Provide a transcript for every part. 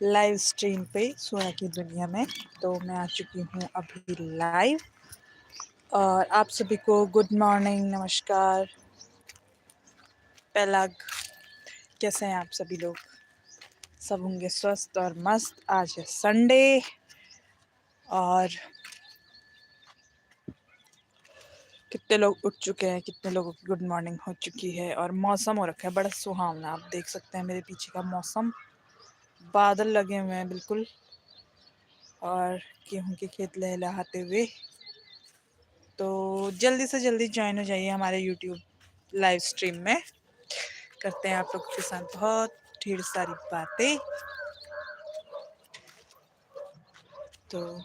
Live stream पे सोया की दुनिया में। तो मैं आ चुकी हूँ अभी लाइव और आप सभी को गुड मॉर्निंग, नमस्कार, पहलाग। कैसे हैं आप सभी लोग? सब होंगे स्वस्थ और मस्त। आज है संडे और कितने लोग उठ चुके हैं, कितने लोगों की गुड मॉर्निंग हो चुकी है और मौसम हो रखा है बड़ा सुहावना। आप देख सकते हैं मेरे पीछे का मौसम, बादल लगे हुए हैं बिल्कुल और गेहूं के खेत लहलहाते हुए। तो जल्दी से जल्दी ज्वाइन हो जाइए हमारे यूट्यूब लाइव स्ट्रीम में। करते हैं आप लोग के साथ बहुत ढेर सारी बातें। तो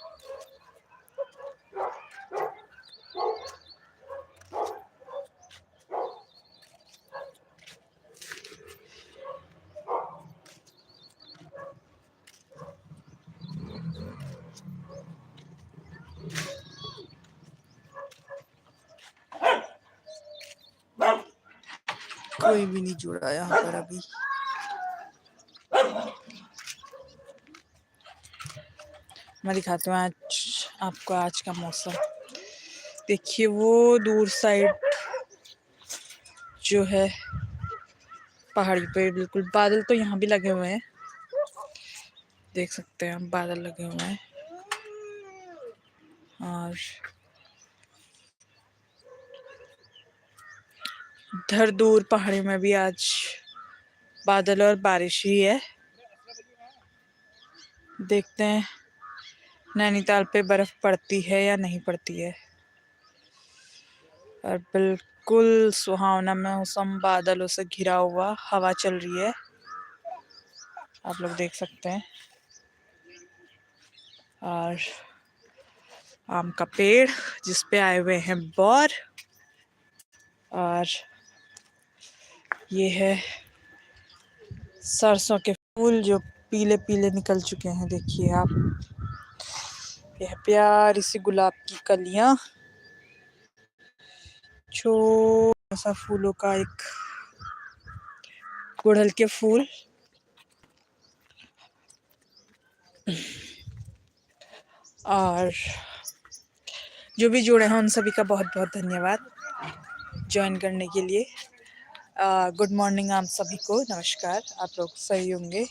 कोई भी नहीं जुड़ा यहाँ पर अभी। मैं दिखाती हूँ आज आपको आज का मौसम। देखिए वो दूर साइड जो है पहाड़ी पे बिल्कुल बादल तो यहाँ भी लगे हुए हैं, देख सकते हैं हम, बादल लगे हुए हैं। और इधर दूर पहाड़ी में भी आज बादल और बारिश ही है। देखते हैं नैनीताल पे बर्फ पड़ती है या नहीं पड़ती है। और बिल्कुल सुहावना मौसम, बादलों से घिरा हुआ, हवा चल रही है, आप लोग देख सकते हैं। और आम का पेड़ जिस पे आए हुए हैं बौर। और ये है सरसों के फूल जो पीले पीले निकल चुके हैं, देखिए आप। यह प्यारी सी गुलाब की कलियां, छोटा सा फूलों का एक गुड़हल के फूल। और जो भी जुड़े हैं उन सभी का बहुत बहुत धन्यवाद ज्वाइन करने के लिए। गुड मॉर्निंग आप सभी को, नमस्कार। आप लोग सही होंगे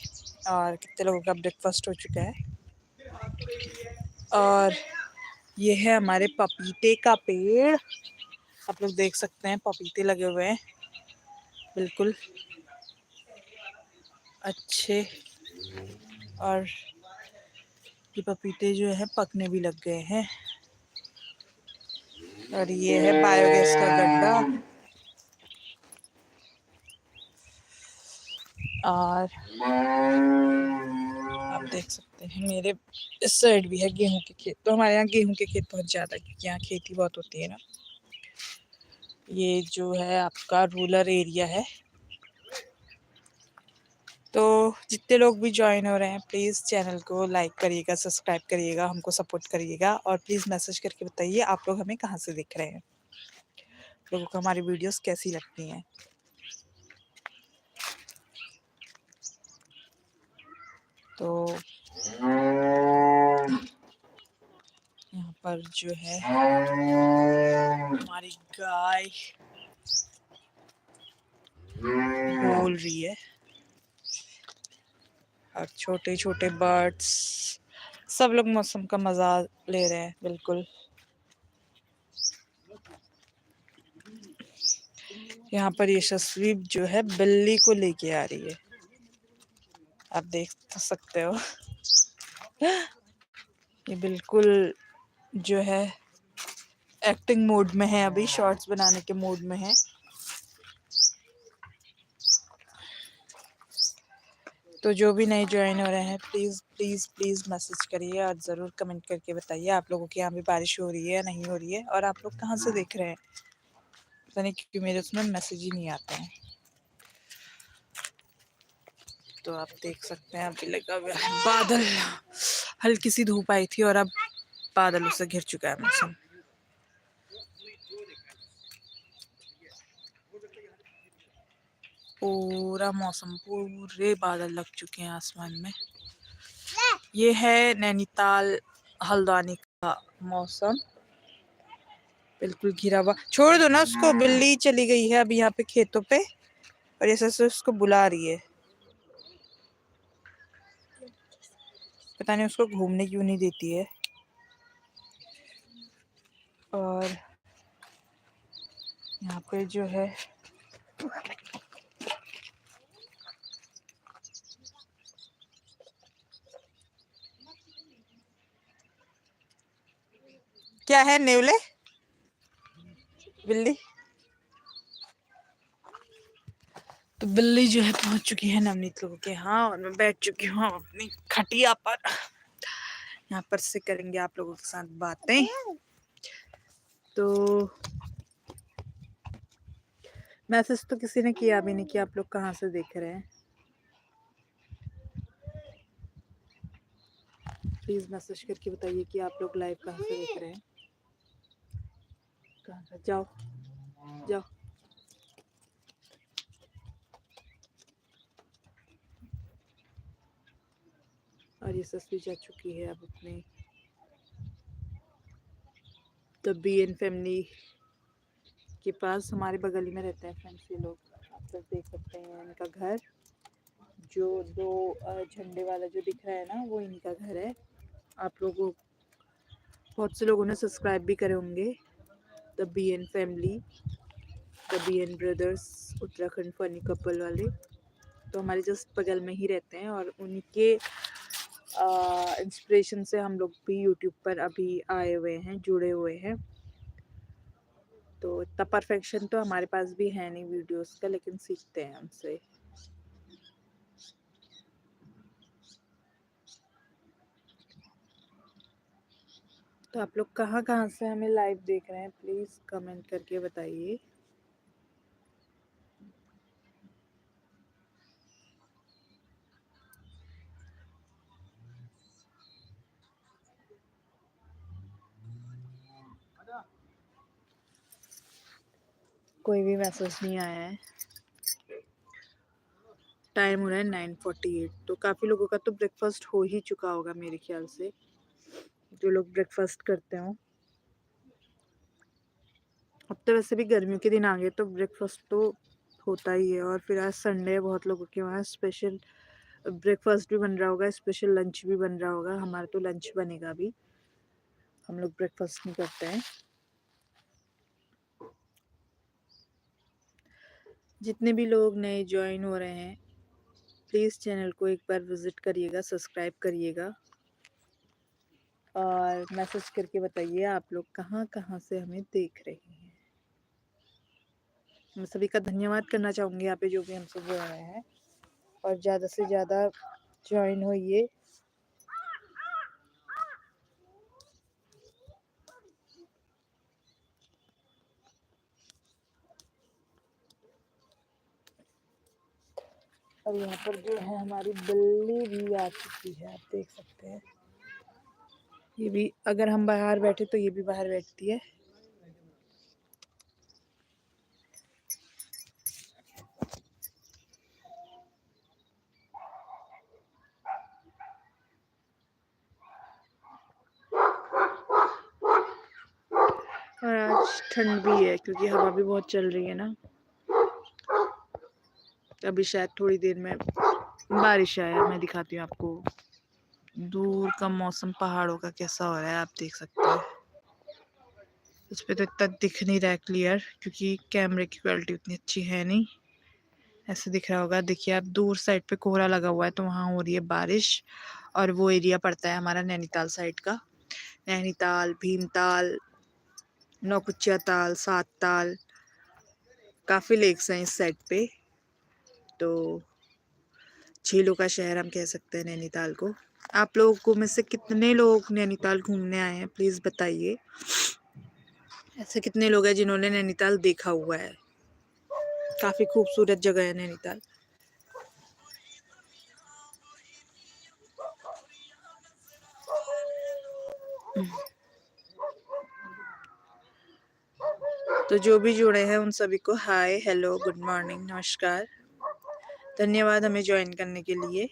और कितने लोगों का ब्रेकफास्ट हो चुका है। और ये है हमारे पपीते का पेड़, आप लोग देख सकते हैं पपीते लगे हुए हैं बिल्कुल अच्छे। और ये पपीते जो है पकने भी लग गए हैं। और ये है बायोगैस का गड्ढा। और आप देख सकते हैं मेरे इस साइड भी है गेहूं के खेत। तो हमारे यहाँ गेहूं के खेत बहुत ज़्यादा, क्योंकि यहाँ खेती बहुत होती है ना। ये जो है आपका रूरल एरिया है। तो जितने लोग भी ज्वाइन हो रहे हैं प्लीज़ चैनल को लाइक करिएगा, सब्सक्राइब करिएगा, हमको सपोर्ट करिएगा। और प्लीज़ मैसेज करके बताइए आप लोग हमें कहाँ से देख रहे हैं, लोगों को हमारी वीडियोस कैसी लगती हैं। तो यहाँ पर जो है हमारी गाय बोल रही है और छोटे छोटे बर्ड्स, सब लोग मौसम का मजा ले रहे हैं बिल्कुल। यहाँ पर यशस्वी जो है बिल्ली को लेके आ रही है, आप देख सकते हो। ये बिल्कुल जो है एक्टिंग मोड में है, अभी शॉर्ट्स बनाने के मोड में है। तो जो भी नए ज्वाइन हो रहे हैं प्लीज़ प्लीज़ प्लीज़ मैसेज करिए और ज़रूर कमेंट करके बताइए आप लोगों के यहाँ भी बारिश हो रही है या नहीं हो रही है, और आप लोग कहाँ से देख रहे हैं। पता नहीं क्योंकि मेरे उसमें मैसेज ही नहीं आते हैं। तो आप देख सकते हैं अभी लगा हुआ है बादल, हल्की सी धूप आई थी और अब बादलों से घिर चुका है मौसम। पूरा मौसम, पूरे बादल लग चुके हैं आसमान में। ये है नैनीताल हल्द्वानी का मौसम, बिल्कुल घिरा हुआ। छोड़ दो ना उसको, बिल्ली चली गई है अभी यहाँ पे खेतों पे और ऐसे से उसको बुला रही है। पता नहीं उसको घूमने क्यों नहीं देती है। और यहाँ पे जो है क्या है, नेवले बिल्ली। तो बिल्ली जो है पहुंच चुकी है नवनीत लोगों के यहाँ और मैं बैठ चुकी हूँ अपनी खटिया पर। यहाँ पर से करेंगे आप लोगों के साथ बातें। तो मैसेज तो किसी ने किया भी नहीं कि आप लोग कहाँ से देख रहे हैं। प्लीज मैसेज करके बताइए कि आप लोग लाइव कहाँ से देख रहे हैं। कहाँ से? जाओ जाओ। और ये सस्ती जा चुकी है अब अपने द BN फैमिली के पास। हमारे बगल में रहते हैं फ्रेंड्स ये लोग, आप लोग देख सकते हैं इनका घर। जो दो झंडे वाला जो दिख रहा है ना, वो इनका घर है। आप लोगों, बहुत से लोगों ने सब्सक्राइब भी करे होंगे the BN family, the BN brothers, Uttarakhand funny couple वाले। तो हमारे जस्ट बगल में ही रहते हैं और उनके इंस्पिरेशन से हम लोग भी यूट्यूब पर अभी आए हुए हैं, जुड़े हुए हैं। तो इतना परफेक्शन तो हमारे पास भी है नहीं वीडियोस का, लेकिन सीखते हैं उनसे। तो आप लोग कहाँ कहाँ से हमें लाइव देख रहे हैं, प्लीज़ कमेंट करके बताइए। कोई भी मैसेज नहीं आया है। टाइम हो रहा है 9:48। तो काफ़ी लोगों का तो ब्रेकफास्ट हो ही चुका होगा मेरे ख्याल से, जो लोग ब्रेकफास्ट करते हो। अब तो वैसे भी गर्मियों के दिन आ गए तो ब्रेकफास्ट तो होता ही है। और फिर आज संडे है, बहुत लोगों के वहाँ स्पेशल ब्रेकफास्ट भी बन रहा होगा, स्पेशल लंच भी बन रहा होगा। हमारा तो लंच बनेगा अभी, हम लोग ब्रेकफास्ट नहीं करते हैं। जितने भी लोग नए ज्वाइन हो रहे हैं, प्लीज़ चैनल को एक बार विज़िट करिएगा, सब्सक्राइब करिएगा और मैसेज करके बताइए आप लोग कहाँ कहाँ से हमें देख रहे हैं। मैं सभी का धन्यवाद करना चाहूँगी यहाँ पे जो भी हमसे जुड़ रहे हैं, और ज़्यादा से ज़्यादा ज्वाइन होइए। और यहाँ पर जो है हमारी बिल्ली भी आ चुकी है, आप देख सकते हैं। ये भी, अगर हम बाहर बैठे तो ये भी बाहर बैठती है। और आज ठंड भी है क्योंकि हवा भी बहुत चल रही है ना। अभी शायद थोड़ी देर में बारिश आए। मैं दिखाती हूँ आपको दूर का मौसम पहाड़ों का कैसा हो रहा है, आप देख सकते हैं। इस पे तो इतना दिख नहीं रहा है क्लियर क्योंकि कैमरे की क्वालिटी उतनी अच्छी है नहीं। ऐसे दिख रहा होगा, देखिए आप, दूर साइड पे कोहरा लगा हुआ है तो वहाँ हो रही है बारिश। और वो एरिया पड़ता है हमारा नैनीताल साइड का। नैनीताल, भीमताल, नौकुचिया ताल, सात ताल, काफ़ी लेक्स हैं इस साइड पे। तो झीलों का शहर हम कह सकते हैं नैनीताल को। आप लोगों में से कितने लोग नैनीताल घूमने आए हैं, प्लीज़ बताइए। ऐसे कितने लोग हैं जिन्होंने नैनीताल देखा हुआ है। काफ़ी खूबसूरत जगह है नैनीताल। तो जो भी जुड़े हैं उन सभी को हाय, हेलो, गुड मॉर्निंग, नमस्कार, धन्यवाद हमें ज्वाइन करने के लिए।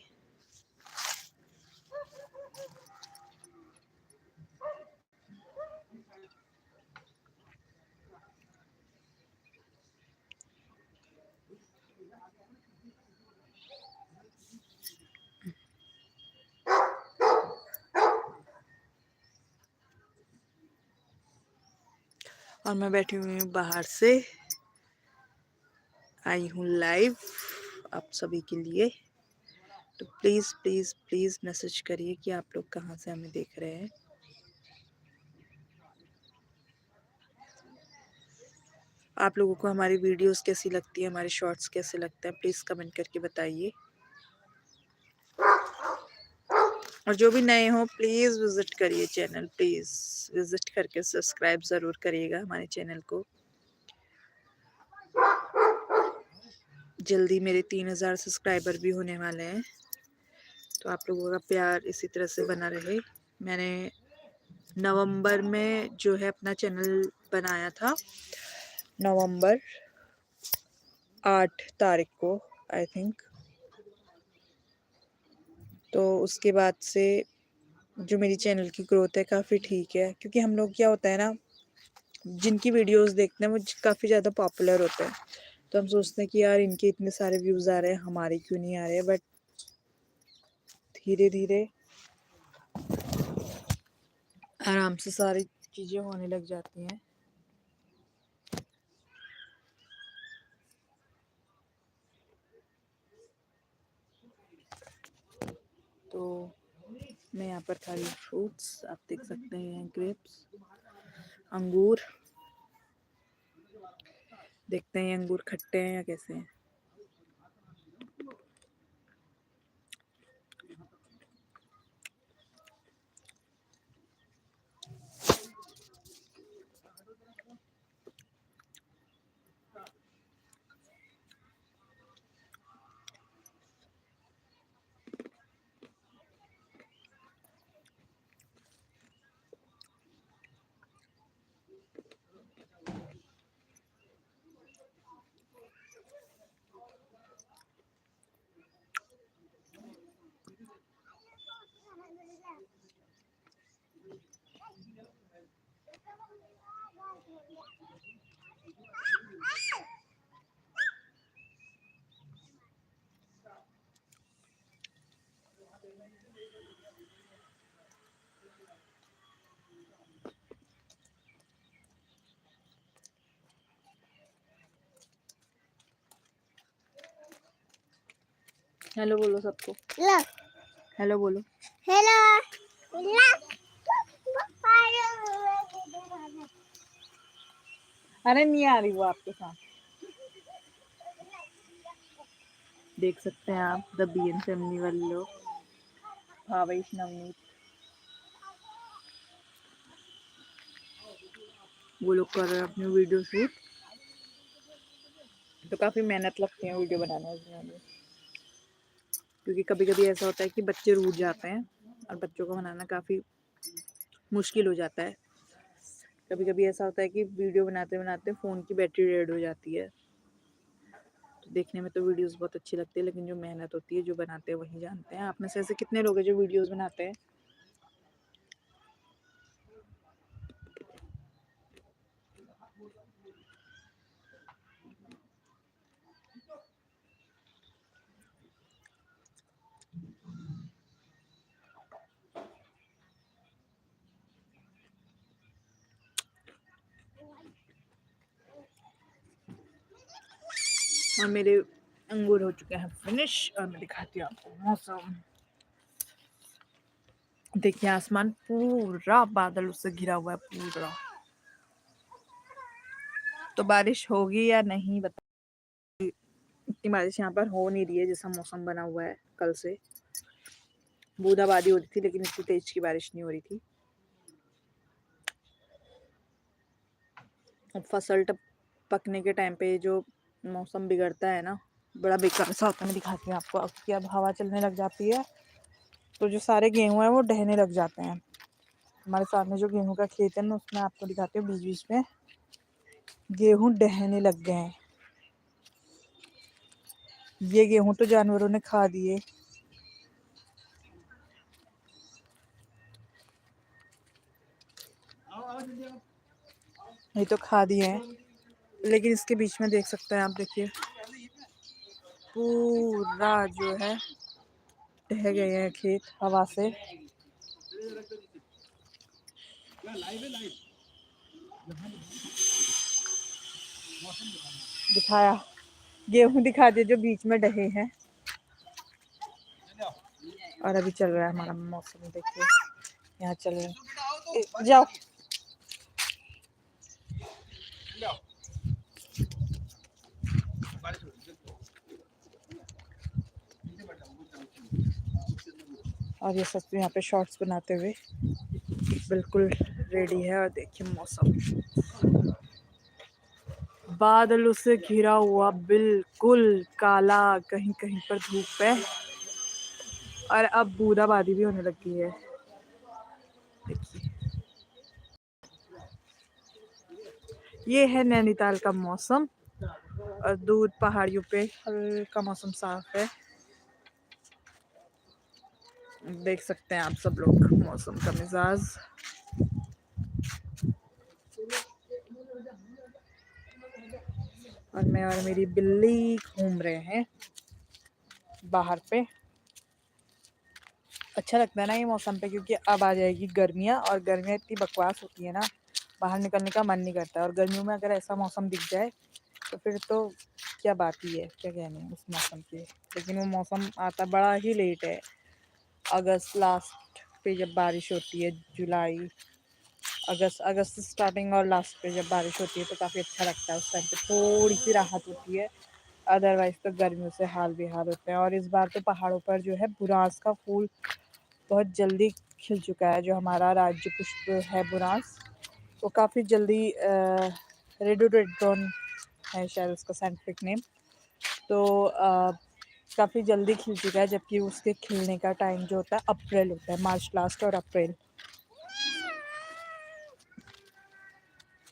और मैं बैठी हुई हूँ बाहर से, आई हूँ लाइव आप सभी के लिए। तो प्लीज़ प्लीज़ प्लीज़ मैसेज करिए कि आप लोग कहाँ से हमें देख रहे हैं। आप लोगों को हमारी वीडियोस कैसी लगती है, हमारे शॉर्ट्स कैसे लगते हैं, प्लीज़ कमेंट करके बताइए। और जो भी नए हो प्लीज़ विज़िट करिए चैनल, प्लीज़ विज़िट करके सब्सक्राइब ज़रूर करिएगा हमारे चैनल को। जल्दी मेरे 3000 सब्सक्राइबर भी होने वाले हैं, तो आप लोगों का प्यार इसी तरह से बना रहे। मैंने नवंबर में जो है अपना चैनल बनाया था, नवंबर 8 तारीख को आई थिंक। तो उसके बाद से जो मेरी चैनल की ग्रोथ है काफ़ी ठीक है, क्योंकि हम लोग क्या होता है ना, जिनकी वीडियोस देखते हैं वो काफ़ी ज़्यादा पॉपुलर होते हैं, तो हम सोचते हैं कि यार इनके इतने सारे व्यूज़ आ रहे हैं, हमारे क्यों नहीं आ रहे। बट धीरे धीरे आराम से सारी चीज़ें होने लग जाती हैं। तो मैं यहाँ पर खा रही हूँ फ्रूट्स, आप देख सकते हैं ग्रेप्स, अंगूर। देखते हैं अंगूर खट्टे हैं या कैसे हैं। हेलो बोलो सबको, हेलो बोलो। हेलो। अरे नहीं आ रही वो आपके साथ। देख सकते हैं आप द बी एन फैमिली वाले लोग, भावेश नवनीत, वो लोग कर रहे हैं अपनी वीडियो शूट। तो काफ़ी मेहनत लगती है वीडियो बनाने में, क्योंकि कभी कभी ऐसा होता है कि बच्चे रूठ जाते हैं और बच्चों को बनाना काफ़ी मुश्किल हो जाता है। कभी कभी ऐसा होता है कि वीडियो बनाते बनाते फ़ोन की बैटरी डेड हो जाती है। तो देखने में तो वीडियोस बहुत अच्छी लगती है, लेकिन जो मेहनत होती है जो बनाते हैं वही जानते हैं। आप में से ऐसे कितने लोग हैं जो वीडियोस बनाते हैं? और मेरे अंगूर हो चुके हैं फिनिश, और मैं दिखाती हूँ आपको मौसम। देखिए आसमान पूरा बादल से घिरा हुआ है पूरा। तो बारिश होगी या नहीं बता, इतनी बारिश यहाँ पर हो नहीं रही है। जैसा मौसम बना हुआ है कल से, बूंदाबांदी हो रही थी लेकिन इतनी तेज की बारिश नहीं हो रही थी। अब फसल पकने के टाइम पे जो मौसम बिगड़ता है ना, बड़ा बेकार सा होता है। मैं दिखाती हूँ आपको, क्योंकि अब हवा चलने लग जाती है तो जो सारे गेहूँ हैं वो ढहने लग जाते हैं। हमारे सामने जो गेहूँ का खेत है, मैं उसमें आपको दिखाती हूँ, बीच बीच में गेहूँ ढहने लग गए हैं। ये गेहूँ तो जानवरों ने खा दिए। ये तो खा दिए हैं, लेकिन इसके बीच में देख सकते हैं आप, देखिए पूरा जो है ढह गए हैं खेत हवा से। दिखाया, गेहूं दिखा दिए जो बीच में ढहे हैं। और अभी चल रहा है हमारा मौसम, देखिए यहाँ चल रहा है। जाओ और ये सच यहाँ पे शॉर्ट्स बनाते हुए बिल्कुल रेडी है। और देखिए मौसम बादलों से घिरा हुआ, बिल्कुल काला, कहीं कहीं पर धूप है और अब बूंदाबांदी भी होने लगी है। देखिए ये है नैनीताल का मौसम और दूर पहाड़ियों पे हल्का मौसम साफ है। देख सकते हैं आप सब लोग मौसम का मिजाज। और मैं और मेरी बिल्ली घूम रहे हैं बाहर पे। अच्छा लगता है ना ये मौसम पे, क्योंकि अब आ जाएगी गर्मियाँ और गर्मियाँ इतनी बकवास होती है ना, बाहर निकलने का मन नहीं करता। और गर्मियों में अगर ऐसा मौसम दिख जाए तो फिर तो क्या बात ही है, क्या कहने उस मौसम की। लेकिन वो मौसम आता बड़ा ही लेट है, अगस्त लास्ट पे जब बारिश होती है, जुलाई अगस्त स्टार्टिंग और लास्ट पे जब बारिश होती है तो काफ़ी अच्छा लगता है। उस टाइम पे थोड़ी सी राहत होती है, अदरवाइज तो गर्मियों से हाल बेहाल होते हैं। और इस बार तो पहाड़ों पर जो है बुरांस का फूल बहुत जल्दी खिल चुका है। जो हमारा राज्य पुष्प है बुरांस, वो काफ़ी जल्दी रेडोडेंड्रॉन है शायद उसका साइंटिफिक नेम, तो काफ़ी जल्दी खिल चुका है। जबकि उसके खिलने का टाइम जो होता है अप्रैल होता है, मार्च लास्ट और अप्रैल।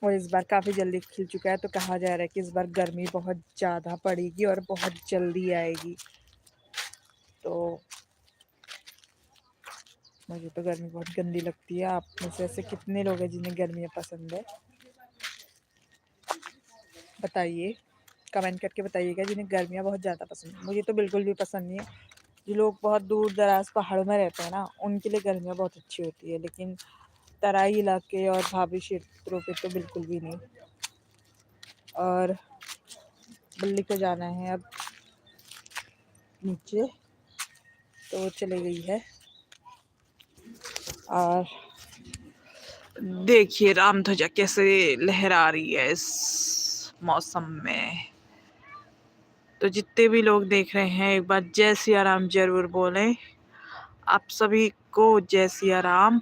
और इस बार काफ़ी जल्दी खिल चुका है, तो कहा जा रहा है कि इस बार गर्मी बहुत ज़्यादा पड़ेगी और बहुत जल्दी आएगी। तो मुझे तो गर्मी बहुत गंदी लगती है। आप में से ऐसे कितने लोग हैं जिन्हें गर्मियाँ पसंद है, बताइए, कमेंट करके बताइएगा जिन्हें गर्मियाँ बहुत ज़्यादा पसंद है। मुझे तो बिल्कुल भी पसंद नहीं है। जो लोग बहुत दूर दराज पहाड़ों में रहते हैं ना, उनके लिए गर्मियाँ बहुत अच्छी होती है, लेकिन तराई इलाके और भाभी क्षेत्रों पे तो बिल्कुल भी नहीं। और बिल्ली को जाना है अब नीचे, तो वो चली गई है। और देखिए राम ध्वजा कैसे लहरा रही है इस मौसम में। तो जितने भी लोग देख रहे हैं एक बार जय सिया राम जरूर बोलें। आप सभी को जय सिया राम।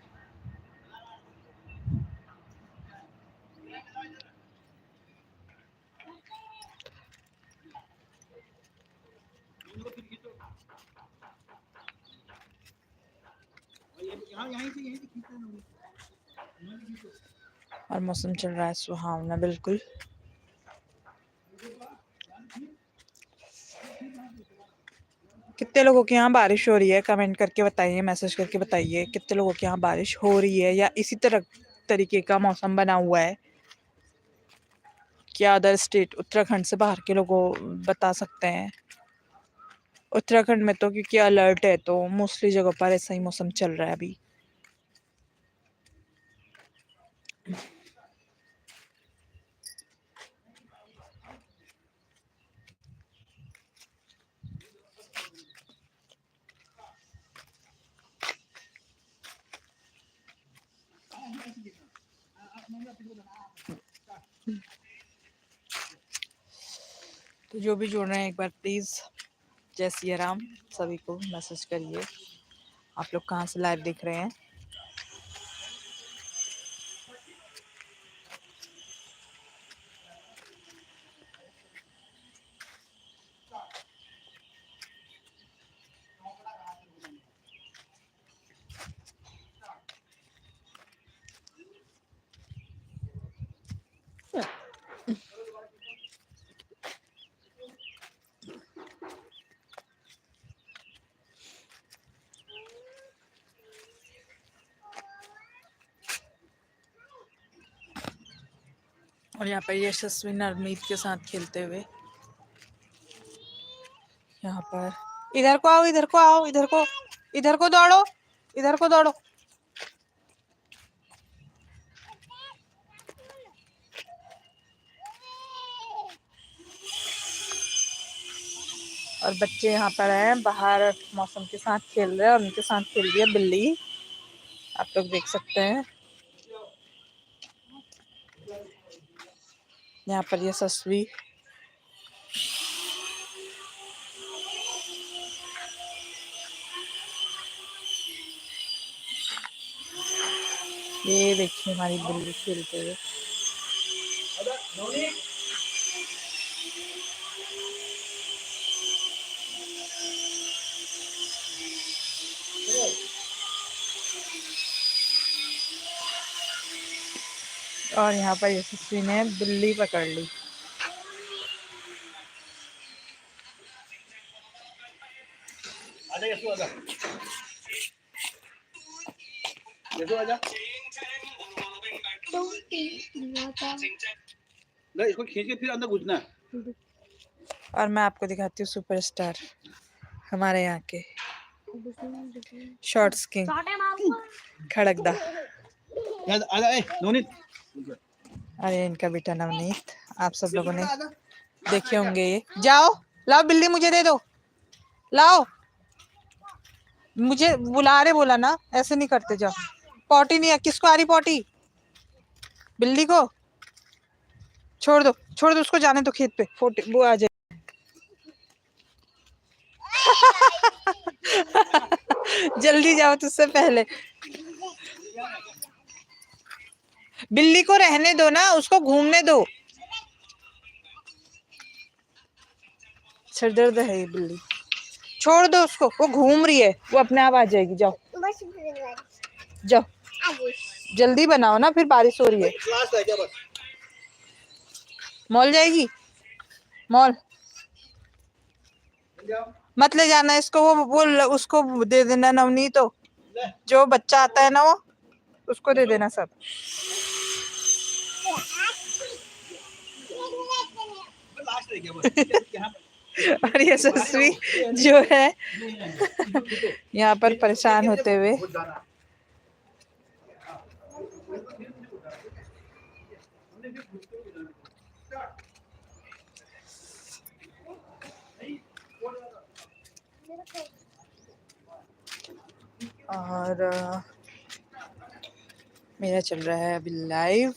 और मौसम चल रहा है सुहावना बिल्कुल। कितने लोगों के यहाँ बारिश हो रही है कमेंट करके बताइए, मैसेज करके बताइए कितने लोगों के यहाँ बारिश हो रही है या इसी तरह तरीके का मौसम बना हुआ है। क्या अदर स्टेट उत्तराखंड से बाहर के लोगों बता सकते हैं। उत्तराखंड में तो क्योंकि अलर्ट है तो मोस्टली जगह पर ऐसा ही मौसम चल रहा है अभी। तो जो भी जुड़ रहे हैं एक बार प्लीज़ जय सिया राम सभी को मैसेज करिए। आप लोग कहाँ से लाइव देख रहे हैं। और यहाँ पर यशस्वी नवनीत के साथ खेलते हुए, यहाँ पर इधर को आओ, इधर को आओ, इधर को, इधर को दौड़ो, इधर को दौड़ो। और बच्चे यहाँ पर हैं बाहर मौसम के साथ खेल रहे हैं और उनके साथ खेल रही है बिल्ली, आप लोग देख सकते हैं। यहाँ पर ये सस्वी ये देखिए हमारी बिल्ली खेलते हुए। और यहाँ पर यशस्वी ने बिल्ली पकड़ ली। आजा यशु आजा, यशु आजा। नहीं, इसको खींच के फिर अंदर घुसना है। और मैं आपको दिखाती हूँ सुपरस्टार हमारे यहाँ के शॉर्ट्स किंग खड़कदा। आजा ए नवनीत। अरे इनका बेटा नवनीत, आप सब लोगों ने देखे होंगे। ये जाओ लाओ बिल्ली मुझे दे दो, लाओ मुझे बुला रहे, बोला ना ऐसे नहीं करते। जाओ, पॉटी नहीं है, किसको आ रही पॉटी? बिल्ली को छोड़ दो, छोड़ दो उसको, जाने दो खेत पे, फोटी वो आ जाए। जल्दी जाओ तुझसे पहले। बिल्ली को रहने दो ना, उसको घूमने दो। सिर दर्द है ये बिल्ली, छोड़ दो उसको, वो घूम रही है, वो अपने आप आ जाएगी। जाओ जाओ जल्दी बनाओ ना, फिर बारिश हो रही है। मॉल जाएगी, मॉल मत ले जाना इसको, वो उसको दे देना नवनीत, तो जो बच्चा आता है ना वो उसको दे देना सब। और ये यशस्वी जो है यहाँ पर परेशान होते हुए। और मेरा चल रहा है अभी लाइव।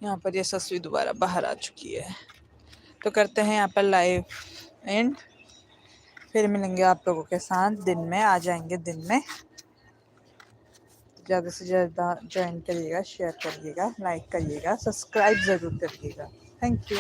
यहाँ पर ये यशस्वी दोबारा बाहर आ चुकी है, तो करते हैं यहाँ पर लाइव एंड, फिर मिलेंगे आप लोगों के साथ दिन में। आ जाएंगे दिन में, ज़्यादा से ज़्यादा ज्वाइन करिएगा, शेयर करिएगा, लाइक करिएगा, सब्सक्राइब ज़रूर करिएगा। Thank you.